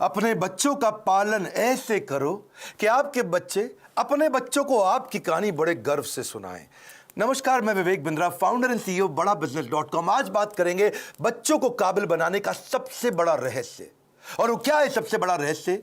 अपने बच्चों का पालन ऐसे करो कि आपके बच्चे अपने बच्चों को आपकी कहानी बड़े गर्व से सुनाएं। नमस्कार, मैं Vivek Bindra, founder and CEO बड़ा बिजनेस.com। आज बात करेंगे बच्चों को काबिल बनाने का सबसे बड़ा रहस्य। और वो क्या है सबसे बड़ा रहस्य?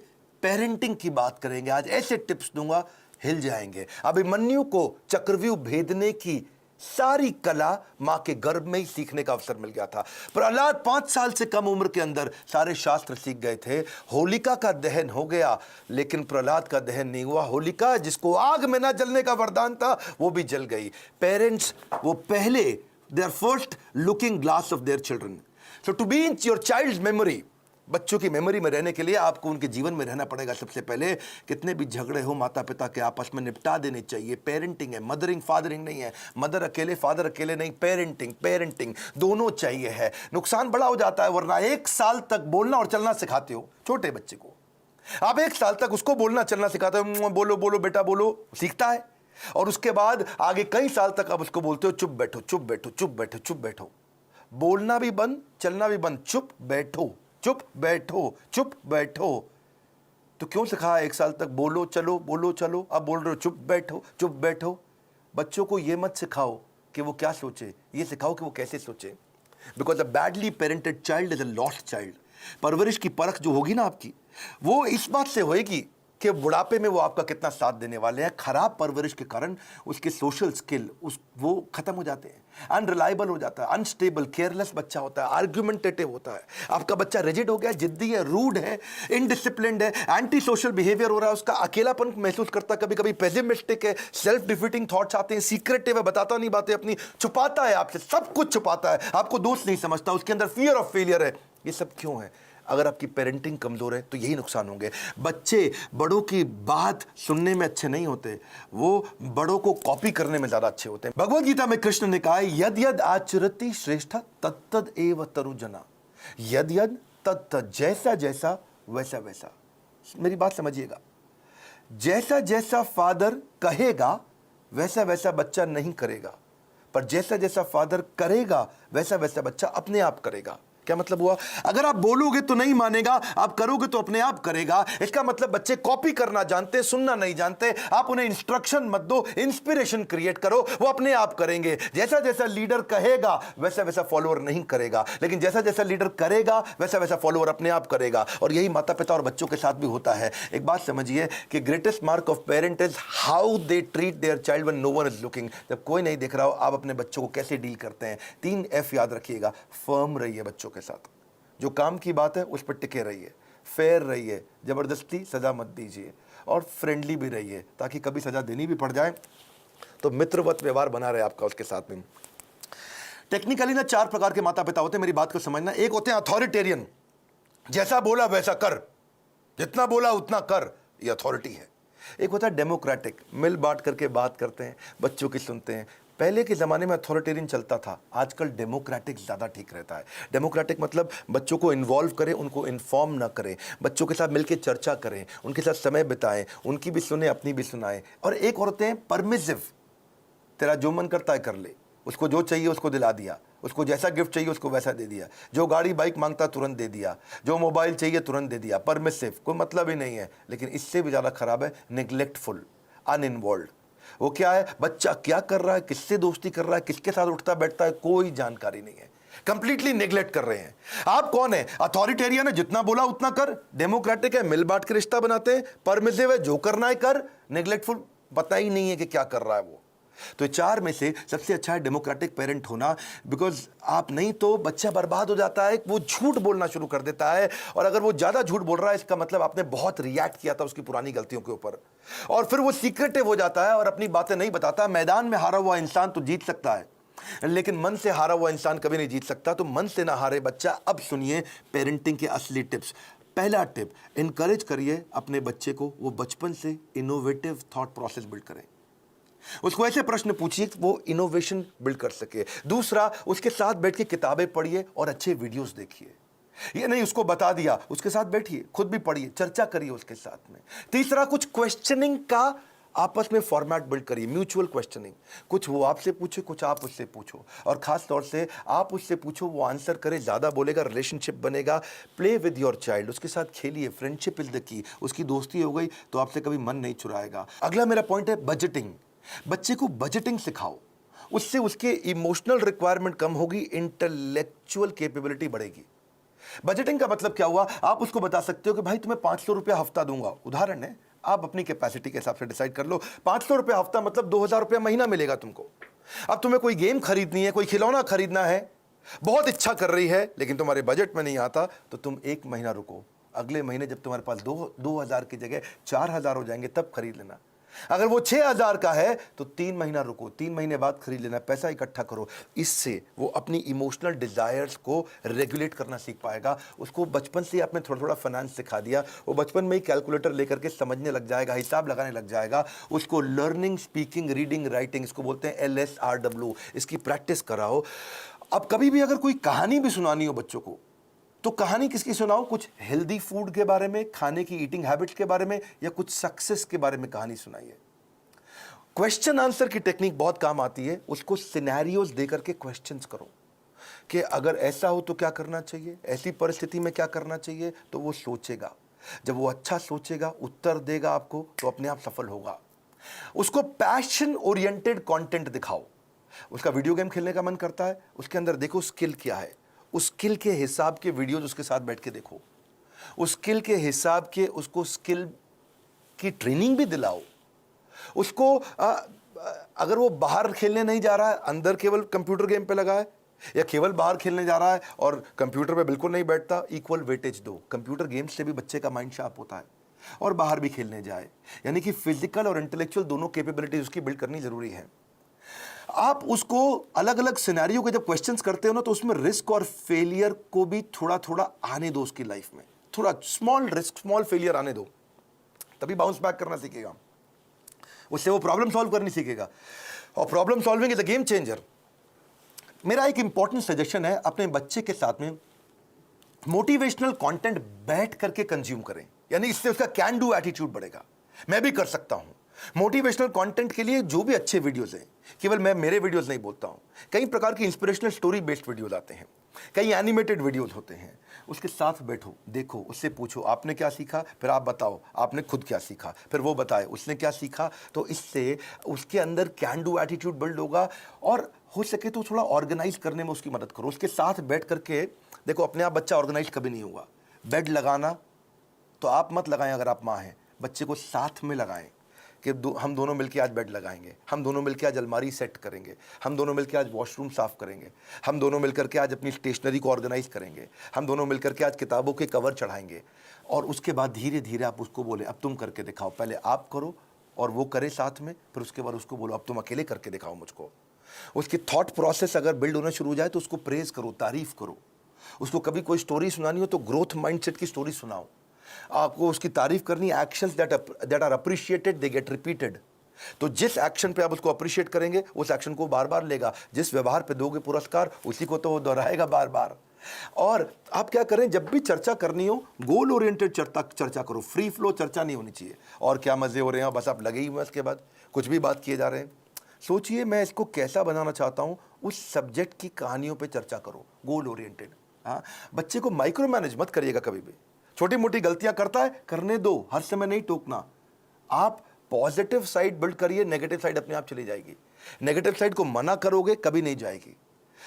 पेरेंटिंग की बात करेंगे। आज ऐसे टिप्स दूंगा, हिल जाएंगे। अभिमन्यु को चक्रव्यूह भेदने की सारी कला मां के गर्भ में ही सीखने का अवसर मिल गया था। प्रहलाद 5 साल से कम उम्र के अंदर सारे शास्त्र सीख गए थे। होलिका का दहन हो गया, लेकिन प्रहलाद का दहन नहीं हुआ। होलिका, जिसको आग में ना जलने का वरदान था, वो भी जल गई। पेरेंट्स वो पहले, they are first looking glass of their children. So to be in your child's memory, बच्चों की मेमोरी में रहने के लिए आपको उनके जीवन में रहना पड़ेगा। सबसे पहले कितने भी झगड़े हो माता पिता के आपस में निपटा देने चाहिए। पेरेंटिंग है, मदरिंग फादरिंग नहीं है। मदर अकेले फादर अकेले नहीं, पेरेंटिंग दोनों चाहिए है। नुकसान बड़ा हो जाता है, वरना 1 साल तक बोलना और चलना सिखाते हो छोटे बच्चे को। आप 1 साल तक उसको बोलना चलना सिखाते हो, बोलो बोलो बेटा बोलो, सीखता है। और उसके बाद आगे कई साल तक आप उसको बोलते हो चुप बैठो चुप बैठो चुप बैठो चुप बैठो। बोलना भी बंद, चलना भी बंद, चुप बैठो चुप बैठो चुप बैठो। तो क्यों सिखाया 1 साल तक बोलो चलो, अब बोल रहे हो चुप बैठो। बच्चों को ये मत सिखाओ कि वो क्या सोचे, ये सिखाओ कि वो कैसे सोचे। Because a badly parented child is a lost child. परवरिश की परख जो होगी ना आपकी, वो इस बात से होएगी कि बुढ़ापे में वो आपका कितना साथ देने वाले हैं। खराब परवरिश के कारण उसके सोशल स्किल वो खत्म हो जाते हैं, अनरिलायबल हो जाता है, अनस्टेबल, केयरलेस बच्चा होता है, आर्ग्यूमेंटेटिव होता है। आपका बच्चा रिजिड हो गया, जिद्दी है, रूड है, इनडिसिप्लिन्ड है, एंटी सोशल बिहेवियर हो रहा है, उसका अकेलापन महसूस करता है, कभी कभी पेसिमिस्टिक है, सेल्फ डिफीटिंग थॉट्स आते हैं, सीक्रेटिव है, बताता नहीं बातें अपनी, छुपाता है आपसे, सब कुछ छुपाता है, आपको दोस्त नहीं समझता, उसके अंदर फियर ऑफ फेलियर है। ये सब क्यों है? अगर आपकी पेरेंटिंग कमजोर है तो यही नुकसान होंगे। बच्चे बड़ों की बात सुनने में अच्छे नहीं होते, वो बड़ों को कॉपी करने में ज्यादा अच्छे होते हैं। भगवद गीता में कृष्ण ने कहा, यद यद आचरति श्रेष्ठ तत्तद एव तरुजना। यद यद तत्तद, जैसा जैसा वैसा वैसा। मेरी बात समझिएगा, जैसा जैसा फादर कहेगा वैसा वैसा बच्चा नहीं करेगा, पर जैसा जैसा फादर करेगा वैसा वैसा बच्चा अपने आप करेगा। क्या मतलब हुआ? अगर आप बोलोगे तो नहीं मानेगा, आप करोगे तो अपने आप करेगा। इसका मतलब बच्चे कॉपी करना जानते, सुनना नहीं जानते। आप उन्हें इंस्ट्रक्शन मत दो, इंस्पिरेशन क्रिएट करो, वो अपने आप करेंगे। जैसा जैसा लीडर कहेगा वैसा वैसा फॉलोअर नहीं करेगा, लेकिन जैसा जैसा लीडर करेगा वैसा वैसा फॉलोअर अपने आप करेगा। और यही माता पिता और बच्चों के साथ भी होता है। एक बात समझिए कि greatest mark of parent is how they treat their child when no one is looking. जब कोई नहीं देख रहा हो, आप अपने बच्चों को कैसे डील करते हैं। 3 F याद रखिएगा। फर्म रहिए बच्चों के साथ, जो काम की बात है उस पर टिके रहिए, फेयर रहिए, जबरदस्ती सजा मत दीजिए, और फ्रेंडली भी रहिए, ताकि कभी सजा देनी भी पड़ जाए तो मित्रवत व्यवहार बना रहे आपका उसके साथ में। टेक्निकली ना 4 प्रकार के माता पिता होते हैं, मेरी बात को समझना। एक होते हैं अथॉरिटेरियन, जैसा बोला वैसा कर, जितना बोला उतना कर, ये अथॉरिटी है। एक होता है डेमोक्रेटिक, मिल बांट करके बात करते हैं, बच्चों की सुनते हैं। पहले के ज़माने में अथॉरिटेरियन चलता था, आजकल डेमोक्रेटिक ज़्यादा ठीक रहता है। डेमोक्रेटिक मतलब बच्चों को इन्वॉल्व करें, उनको इन्फॉर्म ना करें, बच्चों के साथ मिलकर चर्चा करें, उनके साथ समय बिताएं, उनकी भी सुने, अपनी भी सुनाएं। और एक और होते हैं परमिसिव, तेरा जो मन करता है कर ले, उसको जो चाहिए उसको दिला दिया, उसको जैसा गिफ्ट चाहिए उसको वैसा दे दिया, जो गाड़ी बाइक मांगता तुरंत दे दिया, जो मोबाइल चाहिए तुरंत दे दिया। परमिसिव, कोई मतलब ही नहीं है। लेकिन इससे भी ज़्यादा खराब है निग्लेक्टफुल, अनइन्वॉल्व। वो क्या है? बच्चा क्या कर रहा है, किससे दोस्ती कर रहा है, किसके साथ उठता बैठता है, कोई जानकारी नहीं है। कंप्लीटली नेग्लेक्ट कर रहे हैं। आप कौन है? अथॉरिटेरियन है, जितना बोला उतना कर। डेमोक्रेटिक है, मिल बांट के रिश्ता बनाते हैं। परमिसिव है, जो करना है कर। नेग्लेक्टफुल, पता ही नहीं है कि क्या कर रहा है वो। तो 4 में से सबसे अच्छा है डेमोक्रेटिक पेरेंट होना। बिकॉज आप नहीं तो बच्चा बर्बाद हो जाता है, वो झूठ बोलना शुरू कर देता है। और अगर वो ज्यादा झूठ बोल रहा है, इसका मतलब आपने बहुत रिएक्ट किया था उसकी पुरानी गलतियों के ऊपर, और फिर वो सीक्रेटिव हो जाता है और अपनी बातें नहीं बताता। मैदान में हारा हुआ इंसान तो जीत सकता है, लेकिन मन से हारा हुआ इंसान कभी नहीं जीत सकता। तो मन से ना हारे बच्चा। अब सुनिए पेरेंटिंग के असली टिप्स। पहला टिप, इनकरेज करिए अपने बच्चे को, वो बचपन से इनोवेटिव थॉट प्रोसेस बिल्ड करें। उसको ऐसे प्रश्न पूछिए कि वो इनोवेशन बिल्ड कर सके। दूसरा, उसके साथ बैठ के किताबें पढ़िए और अच्छे वीडियोस देखिए। ये नहीं उसको बता दिया, उसके साथ बैठिए, खुद भी पढ़िए, चर्चा करिए उसके साथ में। तीसरा, कुछ क्वेश्चनिंग का आपस में फॉर्मेट बिल्ड करिए, म्यूचुअल क्वेश्चनिंग, कुछ वो आपसे पूछे, कुछ आप उससे पूछो, और खास तौर से आप उससे पूछो, वो आंसर करे, ज़्यादा बोलेगा, रिलेशनशिप बनेगा। प्ले विद योर चाइल्ड, उसके साथ खेलिए, फ्रेंडशिप इज द की। उसकी दोस्ती हो गई तो आपसे कभी मन नहीं चुराएगा। अगला मेरा पॉइंट है बजटिंग। बच्चे को बजटिंग सिखाओ, उससे उसके इमोशनल रिक्वायरमेंट कम होगी, इंटेलेक्चुअल कैपेबिलिटी बढ़ेगी। बजटिंग का मतलब क्या हुआ, आप उसको बता सकते हो कि भाई तुम्हें 500 रुपया हफ्ता दूंगा, उदाहरण है, आप अपनी कैपेसिटी के हिसाब से डिसाइड कर लो। 500 रुपया हफ्ता मतलब 2000 रुपया महीना मिलेगा तुमको। अब तुम्हें कोई गेम खरीदनी है, कोई खिलौना खरीदना है, बहुत इच्छा कर रही है, लेकिन तुम्हारे बजट में नहीं आता, तो तुम एक महीना रुको, अगले महीने जब तुम्हारे पास 2000 की जगह 4000 हो जाएंगे तब खरीद लेना। अगर वो 6000 का है तो 3 महीना रुको, 3 महीने बाद खरीद लेना, पैसा इकट्ठा करो। इससे वो अपनी इमोशनल डिजायर्स को रेगुलेट करना सीख पाएगा। उसको बचपन से आपने थोड़ा थोड़ा फाइनेंस सिखा दिया, वो बचपन में ही कैलकुलेटर लेकर के समझने लग जाएगा, हिसाब लगाने लग जाएगा। उसको लर्निंग, स्पीकिंग, रीडिंग, राइटिंग, इसको बोलते हैं LSRW, इसकी प्रैक्टिस कराओ। अब कभी भी अगर कोई कहानी भी सुनानी हो बच्चों को, तो कहानी किसकी सुनाओ, कुछ हेल्दी फूड के बारे में, खाने की ईटिंग हैबिट्स के बारे में, या कुछ सक्सेस के बारे में कहानी सुनाइए। क्वेश्चन आंसर की टेक्निक बहुत काम आती है। उसको सिनेरियोज देकर के क्वेश्चंस करो कि अगर ऐसा हो तो क्या करना चाहिए, ऐसी परिस्थिति में क्या करना चाहिए, तो वो सोचेगा। जब वो अच्छा सोचेगा, उत्तर देगा आपको, तो अपने आप सफल होगा। उसको पैशन ओरिएंटेड कंटेंट दिखाओ। उसका वीडियो गेम खेलने का मन करता है, उसके अंदर देखो स्किल क्या है, उस स्किल के हिसाब के वीडियोज उसके साथ बैठ के देखो, उस स्किल के हिसाब के उसको स्किल की ट्रेनिंग भी दिलाओ। उसको अगर वो बाहर खेलने नहीं जा रहा है, अंदर केवल कंप्यूटर गेम पे लगा है, या केवल बाहर खेलने जा रहा है और कंप्यूटर पे बिल्कुल नहीं बैठता, इक्वल वेटेज दो। कंप्यूटर गेम्स से भी बच्चे का माइंड शार्प होता है, और बाहर भी खेलने जाए। यानी कि फिजिकल और इंटेलेक्चुअल दोनों कैपेबिलिटीज उसकी बिल्ड करनी जरूरी है। आप उसको अलग अलग सिनेरियो के जब क्वेश्चंस करते हो ना, तो उसमें रिस्क और फेलियर को भी थोड़ा थोड़ा आने दो उसकी लाइफ में। थोड़ा स्मॉल रिस्क, स्मॉल फेलियर आने दो, तभी बाउंस बैक करना सीखेगा। उससे वो प्रॉब्लम सॉल्व करनी सीखेगा, और problem solving is a game changer. मेरा एक इंपॉर्टेंट सजेशन है, अपने बच्चे के साथ में मोटिवेशनल कंटेंट बैठ करके कंज्यूम करें, यानी इससे उसका कैन डू एटीट्यूड बढ़ेगा। मैं भी कर सकता हूं। मोटिवेशनल कंटेंट के लिए जो भी अच्छे वीडियोस हैं, केवल मैं मेरे वीडियोस नहीं बोलता हूं, कई प्रकार की इंस्पिरेशनल स्टोरी बेस्ड वीडियोस आते हैं, कई एनिमेटेड वीडियोस होते हैं। उसके साथ बैठो, देखो, उससे पूछो आपने क्या सीखा, फिर आप बताओ आपने खुद क्या सीखा, फिर वो बताए उसने क्या सीखा। तो इससे उसके अंदर कैन डू एटीट्यूड बिल्ड होगा, और हो सके तो थोड़ा ऑर्गेनाइज करने में उसकी मदद करो। उसके साथ बैठ करके देखो, अपने आप बच्चा ऑर्गेनाइज कभी नहीं होगा। बेड लगाना तो आप मत लगाएं, अगर आप माँ हैं, बच्चे को साथ में लगाएं कि हम दोनों मिलकर आज बेड लगाएंगे, हम दोनों मिलकर आज अलमारी सेट करेंगे, हम दोनों मिलकर आज वॉशरूम साफ करेंगे, हम दोनों मिलकर के आज अपनी स्टेशनरी को ऑर्गेनाइज करेंगे, हम दोनों मिलकर के आज किताबों के कवर चढ़ाएंगे। और उसके बाद धीरे धीरे आप उसको बोले अब तुम करके दिखाओ, पहले आप करो और वो करे साथ में, फिर उसके बाद उसको बोलो अब तुम अकेले करके दिखाओ मुझको। उसकी थॉट प्रोसेस अगर बिल्ड होना शुरू हो जाए तो उसको प्रेज करो, तारीफ करो। उसको कभी कोई स्टोरी सुनानी हो तो ग्रोथ माइंडसेट की स्टोरी सुनाओ। आपको उसकी तारीफ करनी, actions that are appreciated they get repeated. तो जिस एक्शन पे आप उसको अप्रिशिएट करेंगे, उस एक्शन को बार बार लेगा। जिस व्यवहार पे दोगे पुरस्कार, उसी को तो वो दोहराएगा बार बार। और आप क्या करें, जब भी चर्चा करनी हो, गोल ओरिएंटेड चर्चा करो, फ्री फ्लो चर्चा नहीं होनी चाहिए। और क्या मजे हो रहे हैं, बस आप लगे ही हुए, इसके बाद कुछ भी बात किए जा रहे हैं। सोचिए मैं इसको कैसा बनाना चाहता हूं, उस सब्जेक्ट की कहानियों पे चर्चा करो, गोल ओरिएंटेड। हाँ, बच्चे को माइक्रो मैनेज मत करिएगा कभी भी। छोटी मोटी गलतियां करता है, करने दो, हर समय नहीं टोकना। आप पॉजिटिव साइड बिल्ड करिए, नेगेटिव साइड अपने आप चली जाएगी। नेगेटिव साइड को मना करोगे कभी नहीं जाएगी।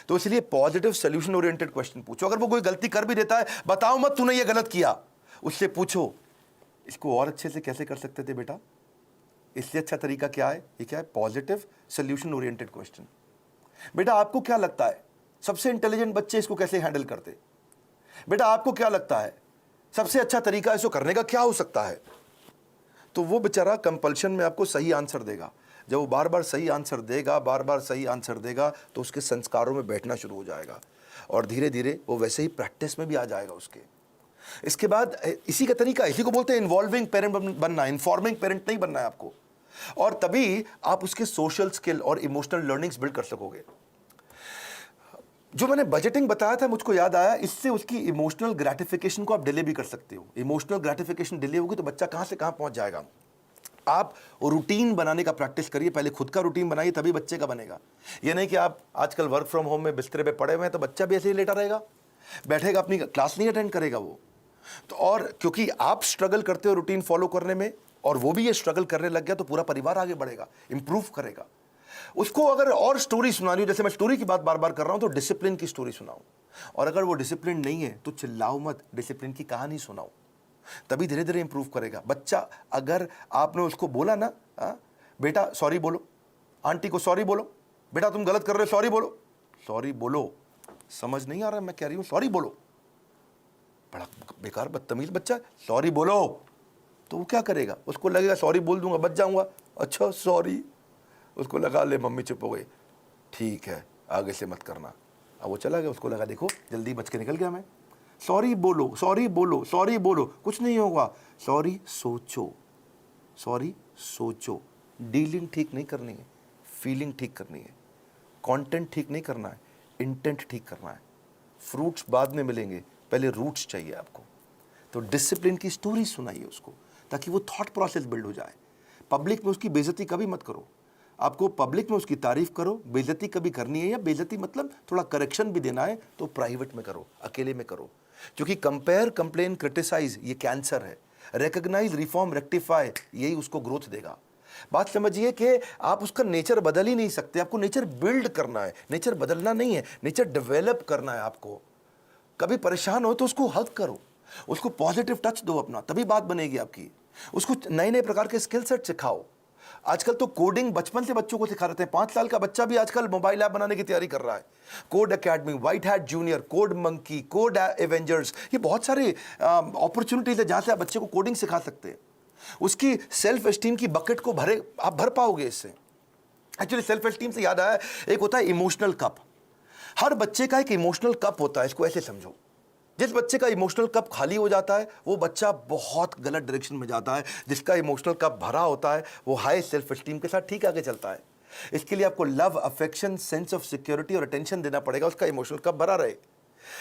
तो इसलिए पॉजिटिव सोल्यूशन ओरिएंटेड क्वेश्चन पूछो। अगर वो कोई गलती कर भी देता है, बताओ मत तूने ये गलत किया, उससे पूछो इसको और अच्छे से कैसे कर सकते थे बेटा, इससे अच्छा तरीका क्या है। ये क्या है, पॉजिटिव सोल्यूशन ओरिएंटेड क्वेश्चन। बेटा आपको क्या लगता है सबसे इंटेलिजेंट बच्चे इसको कैसे हैंडल करते, बेटा आपको क्या लगता है सबसे अच्छा तरीका इसको करने का क्या हो सकता है। तो वो बेचारा कंपल्शन में आपको सही आंसर देगा। जब वो बार बार सही आंसर देगा, बार बार सही आंसर देगा, तो उसके संस्कारों में बैठना शुरू हो जाएगा, और धीरे धीरे वो वैसे ही प्रैक्टिस में भी आ जाएगा उसके। इसके बाद इसी का तरीका, इसी को बोलते हैं इन्वॉल्विंग पेरेंट बनना, इन्फॉर्मिंग पेरेंट नहीं बनना है आपको। और तभी आप उसके सोशल स्किल और इमोशनल लर्निंग्स बिल्ड कर सकोगे। जो मैंने बजटिंग बताया था, मुझको याद आया, इससे उसकी इमोशनल ग्रेटिफिकेशन को आप डिले भी कर सकते हो। इमोशनल ग्रेटिफिकेशन डिले होगी तो बच्चा कहां से कहां पहुंच जाएगा। आप रूटीन बनाने का प्रैक्टिस करिए, पहले खुद का रूटीन बनाइए, तभी बच्चे का बनेगा। ये नहीं कि आप आजकल वर्क फ्रॉम होम में बिस्तरे पे पड़े हुए हैं तो बच्चा भी ऐसे ही लेटा रहेगा, बैठेगा, अपनी क्लास नहीं अटेंड करेगा वो। तो और क्योंकि आप स्ट्रगल करते हो रूटीन फॉलो करने में और वो भी ये स्ट्रगल करने लग गया, तो पूरा परिवार आगे बढ़ेगा, इंप्रूव करेगा। उसको अगर और स्टोरी सुनानी हो, जैसे मैं स्टोरी की बात बार बार कर रहा हूं, तो डिसिप्लिन की स्टोरी सुनाओ। और अगर वो डिसिप्लिन नहीं है तो चिल्लाओ मत, डिसिप्लिन की कहानी सुनाओ, तभी धीरे धीरे इंप्रूव करेगा बच्चा। अगर आपने उसको बोला ना, बेटा सॉरी बोलो, आंटी को सॉरी बोलो, बेटा तुम गलत कर रहे हो सॉरी बोलो, सॉरी बोलो, समझ नहीं आ रहा मैं कह रही हूं सॉरी बोलो, बड़ा बेकार बदतमीज बच्चा, सॉरी बोलो, तो वो क्या करेगा, उसको लगेगा सॉरी बोल दूंगा बच जाऊंगा, अच्छा सॉरी, उसको लगा ले मम्मी चुप हो गई, ठीक है आगे से मत करना। अब वो चला गया, उसको लगा देखो जल्दी बच के निकल गया मैं, सॉरी बोलो सॉरी बोलो सॉरी बोलो, कुछ नहीं होगा, सॉरी सोचो, सॉरी सोचो। डीलिंग ठीक नहीं करनी है, फीलिंग ठीक करनी है, कंटेंट ठीक नहीं करना है, इंटेंट ठीक करना है। फ्रूट्स बाद में मिलेंगे, पहले रूट्स चाहिए आपको। तो डिसिप्लिन की स्टोरी सुनाइए उसको, ताकि वो थॉट प्रोसेस बिल्ड हो जाए। पब्लिक में उसकी बेइज्जती कभी मत करो, आपको पब्लिक में उसकी तारीफ करो, बेइज्जती कभी करनी है, या बेइज्जती मतलब थोड़ा करेक्शन भी देना है तो प्राइवेट में करो, अकेले में करो। क्योंकि कंपेयर, कंप्लेन, क्रिटिसाइज ये कैंसर है, रिकॉग्नाइज, रिफॉर्म, रेक्टिफाई यही उसको ग्रोथ देगा। बात समझिए कि आप उसका नेचर बदल ही नहीं सकते, आपको नेचर बिल्ड करना है, नेचर बदलना नहीं है, नेचर डेवलप करना है आपको। कभी परेशान हो तो उसको हग करो, उसको पॉजिटिव टच दो अपना, तभी बात बनेगी आपकी। उसको नए नए प्रकार के स्किल सेट सिखाओ। आजकल तो कोडिंग बचपन से बच्चों को सिखा रहे हैं, 5 साल का बच्चा भी आजकल मोबाइल ऐप बनाने की तैयारी कर रहा है। Code academy, white hat junior, code monkey, code Avengers, ये बहुत सारे अपॉर्चुनिटीज है जहां से आप बच्चे को कोडिंग सिखा सकते हैं। उसकी सेल्फ एस्टीम की बकेट को आप भर पाओगे इससे। एक्चुअली सेल्फ एस्टीम से याद आया, एक होता है इमोशनल कप। हर बच्चे का एक इमोशनल कप होता है, इसको ऐसे समझो। जिस बच्चे का इमोशनल कप खाली हो जाता है वो बच्चा बहुत गलत डायरेक्शन में जाता है, जिसका इमोशनल कप भरा होता है वो हाई सेल्फ एस्टीम के साथ ठीक आगे चलता है। इसके लिए आपको love, affection, sense of security और अटेंशन देना पड़ेगा, उसका इमोशनल कप भरा रहे।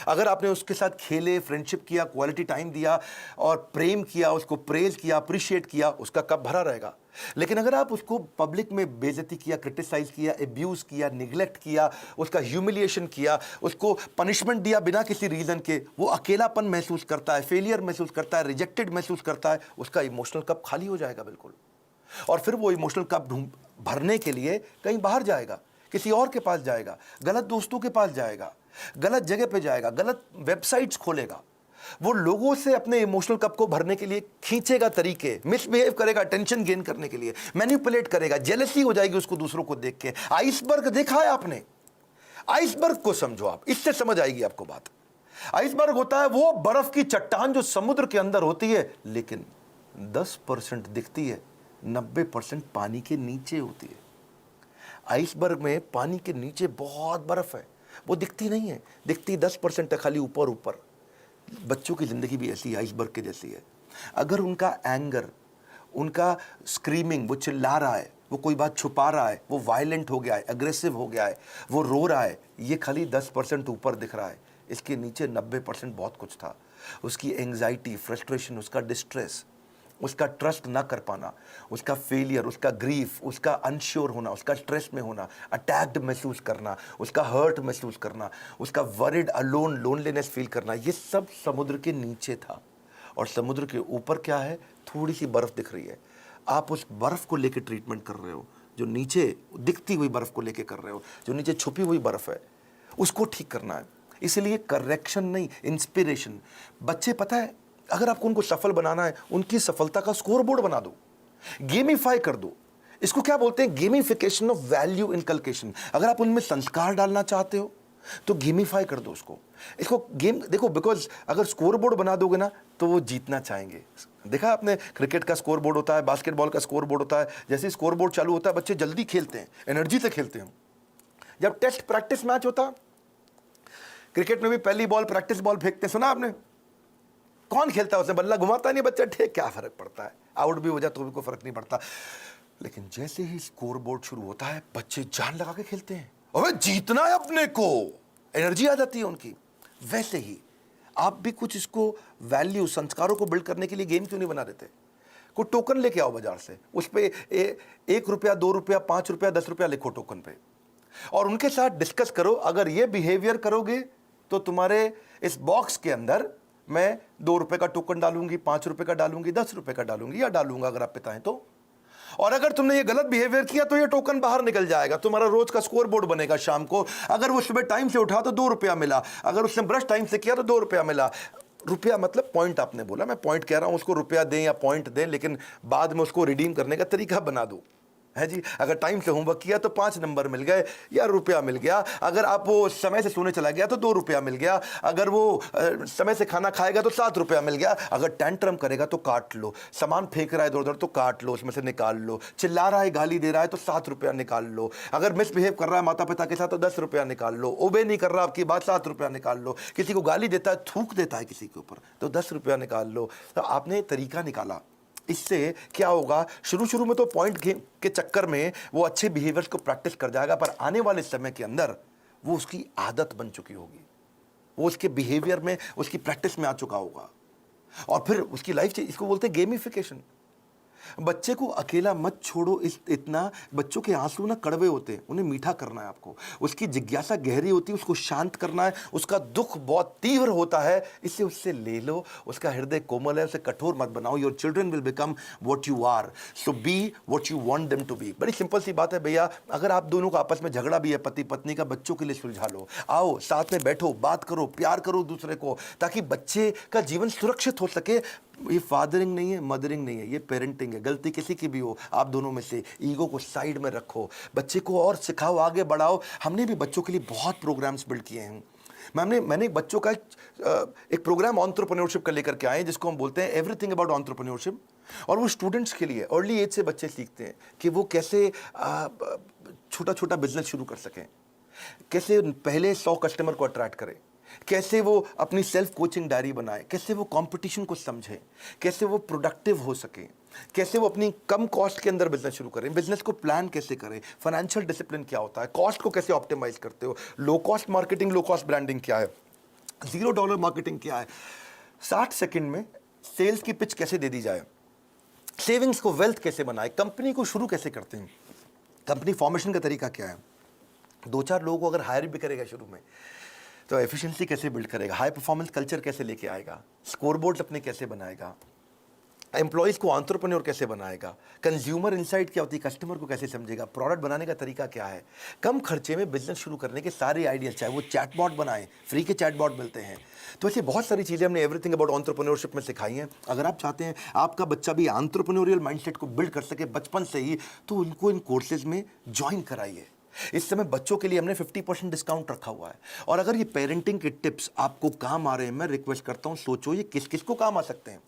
अगर आपने उसके साथ खेले, फ्रेंडशिप किया, क्वालिटी टाइम दिया और प्रेम किया, उसको प्रेज किया, अप्रिशिएट किया, उसका कप भरा रहेगा। लेकिन अगर आप उसको पब्लिक में बेइज्जती किया, क्रिटिसाइज किया, एब्यूज किया, निगलेक्ट किया, उसका ह्यूमिलिएशन किया, उसको पनिशमेंट दिया बिना किसी रीजन के, वो अकेलापन महसूस करता है, फेलियर महसूस करता है, रिजेक्टेड महसूस करता है, उसका इमोशनल कप खाली हो जाएगा बिल्कुल। और फिर वो इमोशनल कप भरने के लिए कहीं बाहर जाएगा, किसी और के पास जाएगा, गलत दोस्तों के पास जाएगा, गलत जगह पे जाएगा, गलत वेबसाइट्स खोलेगा, वो लोगों से अपने इमोशनल कप को भरने के लिए खींचेगा तरीके, मिसबिहेव करेगा अटेंशन गेन करने के लिए, मैनिपुलेट करेगा, जेलसी हो जाएगी उसको दूसरों को देख के। आइसबर्ग देखा है आपने? आइसबर्ग को समझो आप, इससे समझ आएगी आपको बात। आइसबर्ग होता है वो बर्फ की चट्टान जो समुद्र के अंदर होती है, लेकिन 10% दिखती है, 90% पानी के नीचे होती है। आइसबर्ग में पानी के नीचे बहुत बर्फ है, वो दिखती नहीं है, दिखती 10% है, खाली ऊपर ऊपर। बच्चों की जिंदगी भी ऐसी आइसबर्ग के जैसी है। अगर उनका एंगर, उनका स्क्रीमिंग, वो चिल्ला रहा है, वो कोई बात छुपा रहा है, वो वायलेंट हो गया है, अग्रेसिव हो गया है, वो रो रहा है, ये खाली 10% ऊपर दिख रहा है, इसके नीचे 90% बहुत कुछ था। उसकी एंग्जाइटी, फ्रस्ट्रेशन, उसका डिस्ट्रेस, उसका ट्रस्ट ना कर पाना, उसका फेलियर, उसका ग्रीफ, उसका अनश्योर होना, उसका स्ट्रेस में होना, अटैक्ड महसूस करना, उसका हर्ट महसूस करना, उसका वरिड, अलोन, लोनलीनेस फील करना, ये सब समुद्र के नीचे था। और समुद्र के ऊपर क्या है? थोड़ी सी बर्फ दिख रही है। आप उस बर्फ को लेकर ट्रीटमेंट कर रहे हो, जो नीचे दिखती हुई बर्फ को लेकर कर रहे हो, जो नीचे छुपी हुई बर्फ है, उसको ठीक करना है। इसलिए करेक्शन नहीं, इंस्पिरेशन। बच्चे पता है, अगर आपको उनको सफल बनाना है, उनकी सफलता का स्कोर बोर्ड बना दो, गेमिफाई कर दो। इसको क्या बोलते हैं? Gamification of value inculcation. अगर आप उनमें संस्कार डालना चाहते हो तो गेमिफाई कर दो उसको। इसको गेम देखो, बिकॉज अगर स्कोर बोर्ड बना दोगे ना तो वो जीतना चाहेंगे। देखा आपने, क्रिकेट का स्कोर बोर्ड होता है, बास्केटबॉल का स्कोर बोर्ड होता है। जैसे स्कोर बोर्ड चालू होता है बच्चे जल्दी खेलते हैं, एनर्जी से खेलते हैं। जब टेस्ट प्रैक्टिस मैच होता, क्रिकेट में भी पहली बॉल प्रैक्टिस बॉल फेंकते, सुना आपने? कौन खेलता है उसने? बल्ला घुमाता नहीं बच्चा, ठीक, क्या फर्क पड़ता है, आउट भी हो जाए तो भी कोई फर्क नहीं पड़ता। लेकिन जैसे ही स्कोर बोर्ड शुरू होता है बच्चे जान लगा के खेलते हैं, अबे जीतना है अपने को, एनर्जी आ जाती है उनकी। वैसे ही आप भी कुछ इसको वैल्यू, संस्कारों को बिल्ड करने के लिए गेम क्यों नहीं बना देते? कोई टोकन लेके आओ बाजार से, उस पर 1 रुपया, 2 रुपया, 5 रुपया, 10 रुपया लिखो टोकन पे, और उनके साथ डिस्कस करो। अगर ये बिहेवियर करोगे तो तुम्हारे इस बॉक्स के अंदर मैं 2 रुपए का टोकन डालूंगी, 5 रुपए का डालूंगी, 10 रुपए का डालूंगी, या डालूंगा अगर आप पिता हैं तो। और अगर तुमने ये गलत बिहेवियर किया तो ये टोकन बाहर निकल जाएगा, तुम्हारा रोज का स्कोर बोर्ड बनेगा शाम को। अगर वो सुबह टाइम से उठा तो 2 रुपया मिला, अगर उसने ब्रश टाइम से किया तो 2 रुपया मिला। रुपया मतलब पॉइंट, आपने बोला, मैं पॉइंट कह रहा हूं, उसको रुपया दें या पॉइंट दें, लेकिन बाद में उसको रिडीम करने का तरीका बना दो, है जी। अगर टाइम से होमवर्क किया तो 5 नंबर मिल गए या रुपया मिल गया, अगर आप वो समय से सोने चला गया तो 2 रुपया मिल गया, अगर वो समय से खाना खाएगा तो 7 रुपया मिल गया, अगर टेंट्रम करेगा तो काट लो, सामान फेंक रहा है इधर उधर तो काट लो, उसमें से निकाल लो, चिल्ला रहा है, गाली दे रहा है तो 7 रुपया निकाल लो, अगर मिसबिहेव कर रहा है माता पिता के साथ तो 10 रुपया निकाल लो, ओबे नहीं कर रहा आपकी बात, 7 रुपया निकाल लो, किसी को गाली देता है, थूक देता है किसी के ऊपर तो 10 रुपया निकाल लो। तो आपने तरीका निकाला। इससे क्या होगा, शुरू शुरू में तो पॉइंट के चक्कर में वो अच्छे बिहेवियर्स को प्रैक्टिस कर जाएगा, पर आने वाले समय के अंदर वो उसकी आदत बन चुकी होगी, वो उसके बिहेवियर में, उसकी प्रैक्टिस में आ चुका होगा, और फिर उसकी लाइफ, इसको बोलते हैं गेमिफिकेशन। बच्चे को अकेला मत छोड़ो, इतना बच्चों के आंसू ना कड़वे होते हैं, उन्हें मीठा करना है आपको, उसकी जिज्ञासा गहरी होती है, उसको शांत करना है, उसका दुख बहुत तीव्र होता है, इससे उससे ले लो, उसका हृदय कोमल है, उसे कठोर मत बनाओ। Your children will become what you are, so be what you want them to be. बड़ी सिंपल सी बात है भैया, अगर आप दोनों का आपस में झगड़ा भी है पति पत्नी का, बच्चों के लिए सुलझा लो, आओ साथ में बैठो, बात करो, प्यार करो दूसरे को, ताकि बच्चे का जीवन सुरक्षित हो सके। ये फादरिंग नहीं है, मदरिंग नहीं है, ये पेरेंटिंग है। गलती किसी की भी हो, आप दोनों में से ईगो को साइड में रखो, बच्चे को और सिखाओ, आगे बढ़ाओ। हमने भी बच्चों के लिए बहुत प्रोग्राम्स बिल्ड किए हैं। मैंने बच्चों का एक प्रोग्राम एंटरप्रेन्योरशिप का लेकर के आए, जिसको हम बोलते हैं एवरीथिंग अबाउट एंटरप्रेन्योरशिप, और वो स्टूडेंट्स के लिए अर्ली एज से बच्चे सीखते हैं कि वो कैसे छोटा छोटा बिजनेस शुरू कर सकें, कैसे पहले 100 कस्टमर को अट्रैक्ट करें, कैसे वो अपनी सेल्फ कोचिंग डायरी बनाए, कैसे वो कंपटीशन को समझे, कैसे वो प्रोडक्टिव हो सके, कैसे वो अपनी कम कॉस्ट के अंदर बिजनेस शुरू करें, बिजनेस को प्लान कैसे करें, फाइनेंशियल डिसिप्लिन क्या होता है, कॉस्ट को कैसे ऑप्टिमाइज करते हो, low cost marketing, low cost branding क्या है, $0 मार्केटिंग क्या है, 60 सेकंड में सेल्स की पिच कैसे दे दी जाए, सेविंग्स को वेल्थ कैसे बनाए, कंपनी को शुरू कैसे करते हैं, कंपनी फॉर्मेशन का तरीका क्या है, 2-4 लोगों को अगर हायर भी करेगा शुरू में तो एफिशिएंसी कैसे बिल्ड करेगा, हाई परफॉर्मेंस कल्चर कैसे लेके आएगा, स्कोरबोर्ड अपने कैसे बनाएगा, एम्प्लॉयज़ को एंटरप्रेन्योर कैसे बनाएगा, कंज्यूमर इनसाइट क्या होती है, कस्टमर को कैसे समझेगा, प्रोडक्ट बनाने का तरीका क्या है, कम खर्चे में बिजनेस शुरू करने के सारे आइडियाज, चाहे वो चैटबॉट बनाएं, फ्री के चैटबॉट मिलते हैं। तो ऐसी बहुत सारी चीज़ें हमने एवरीथिंग अबाउट एंटरप्रेन्योरशिप में सिखाई हैं। अगर आप चाहते हैं आपका बच्चा भी एंटरप्रेन्योरियल माइंडसेट को बिल्ड कर सके बचपन से ही, तो उनको इन कोर्सेज में ज्वाइन कराइए। इस समय बच्चों के लिए हमने 50% डिस्काउंट रखा हुआ है, और अगर ये पेरेंटिंग के टिप्स आपको काम आ रहे हैं, मैं रिक्वेस्ट करता हूं सोचो ये किस किस को काम आ सकते हैं।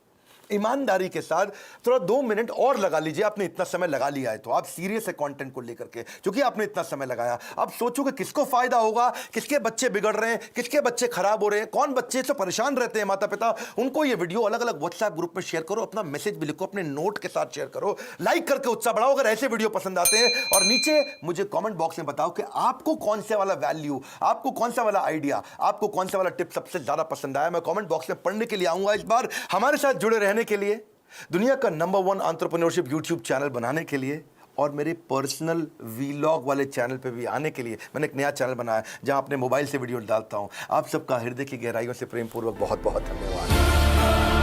ईमानदारी के साथ थोड़ा 2 मिनट और लगा लीजिए। आपने इतना समय लगा लिया है तो आप सीरियस है कंटेंट को लेकर के, क्योंकि आपने इतना समय लगाया। अब सोचो कि किसको फायदा होगा, किसके बच्चे बिगड़ रहे हैं, किसके बच्चे खराब हो रहे हैं, कौन बच्चे से परेशान रहते हैं माता पिता, उनको ये वीडियो अलग अलग व्हाट्सएप ग्रुप में शेयर करो, अपना मैसेज भी लिखो, अपने नोट के साथ शेयर करो, लाइक करके उत्साह बढ़ाओ अगर ऐसे वीडियो पसंद आते हैं, और नीचे मुझे कॉमेंट बॉक्स में बताओ कि आपको कौन से वाला वैल्यू, आपको कौन सा वाला आइडिया, आपको कौन सा वाला टिप सबसे ज्यादा पसंद आया। मैं कॉमेंट बॉक्स में पढ़ने के लिए आऊंगा। इस बार हमारे साथ जुड़े रहने के लिए, दुनिया का नंबर 1 एंटरप्रेन्योरशिप यूट्यूब चैनल बनाने के लिए, और मेरे पर्सनल वीलॉग वाले चैनल पे भी आने के लिए मैंने एक नया चैनल बनाया जहां अपने मोबाइल से वीडियो डालता हूं। आप सबका हृदय की गहराइयों से प्रेम पूर्वक बहुत बहुत धन्यवाद।